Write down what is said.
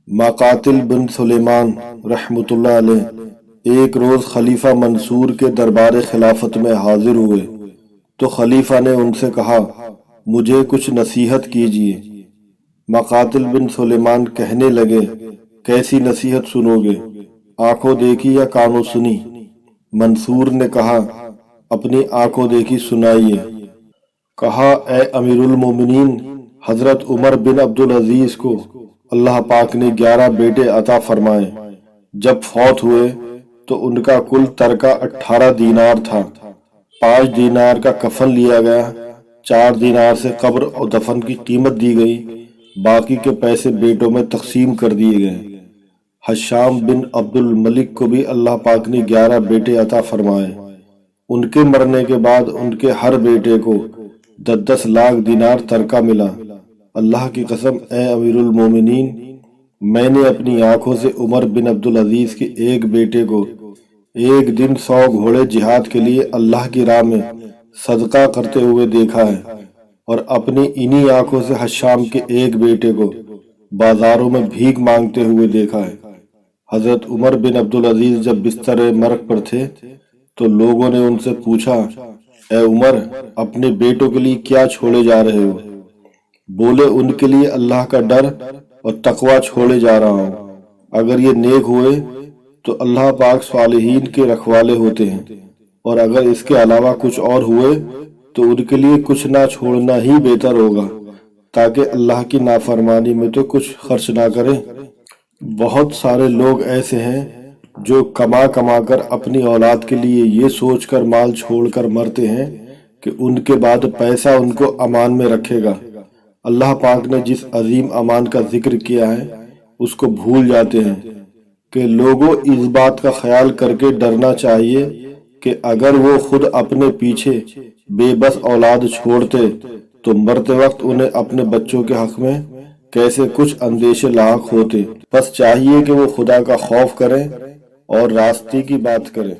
माकातिल बिन सुलेमान रहमतुल्लाह अलैह एक रोज खलीफा मंसूर के दरबार खिलाफत में हाजिर हुए तो खलीफा ने उनसे कहा, मुझे कुछ नसीहत कीजिए। माकातिल बिन सुलेमान कहने लगे, कैसी नसीहत सुनोगे, आंखों देखी या कानों सुनी? मंसूर ने कहा, अपनी आंखों देखी सुनाइए। कहा, ए अमीरुल मोमिनीन, हजरत उमर बिन अब्दुल अजीज को अल्लाह पाक ने 11 बेटे अता फरमाए। जब फौत हुए तो उनका कुल तरका 18 दीनार था। 5 दीनार का कफन लिया गया, 4 दीनार से कब्र और दफन की कीमत दी गई, बाकी के पैसे बेटों में तकसीम कर दिए गए। हशाम बिन अब्दुल मलिक को भी अल्लाह पाक ने 11 बेटे अता फरमाए। उनके मरने के बाद उनके हर बेटे को 10-10 लाख दीनार तरका मिला। अल्लाह की कसम, ए अमीरुल मोमिनीन, मैंने अपनी आंखों से उमर बिन अब्दुल अजीज के एक बेटे को एक दिन 100 घोड़े जिहाद के लिए अल्लाह की राह में सदका करते हुए देखा है, और अपनी इन्हीं आंखों से हशाम के एक बेटे को बाजारों में भीख मांगते हुए देखा है। हजरत उमर बिन अब्दुल अजीज जब बिस्तर मरग पर थे तो लोगों ने उनसे पूछा, ए उमर, अपने बेटों के लिए क्या छोड़े जा रहे हो? बोले, उनके लिए अल्लाह का डर और तकवा छोड़े जा रहा हूँ। अगर ये नेक हुए तो अल्लाह पाक सालिहीन के रखवाले होते हैं, और अगर इसके अलावा कुछ और हुए तो उनके लिए कुछ ना छोड़ना ही बेहतर होगा, ताकि अल्लाह की नाफरमानी में तो कुछ खर्च ना करें। बहुत सारे लोग ऐसे हैं जो कमा कमा कर अपनी औलाद के लिए ये सोचकर माल छोड़कर मरते हैं कि उनके बाद पैसा उनको अमान में रखेगा। अल्लाह पाक ने जिस अजीम अमान का जिक्र किया है उसको भूल जाते हैं कि लोगों इस बात का ख्याल करके डरना चाहिए कि अगर वो खुद अपने पीछे बेबस औलाद छोड़ते तो मरते वक्त उन्हें अपने बच्चों के हक में कैसे कुछ अंदेशे लाक होते। बस चाहिए कि वो खुदा का खौफ करें और रास्ते की बात करें।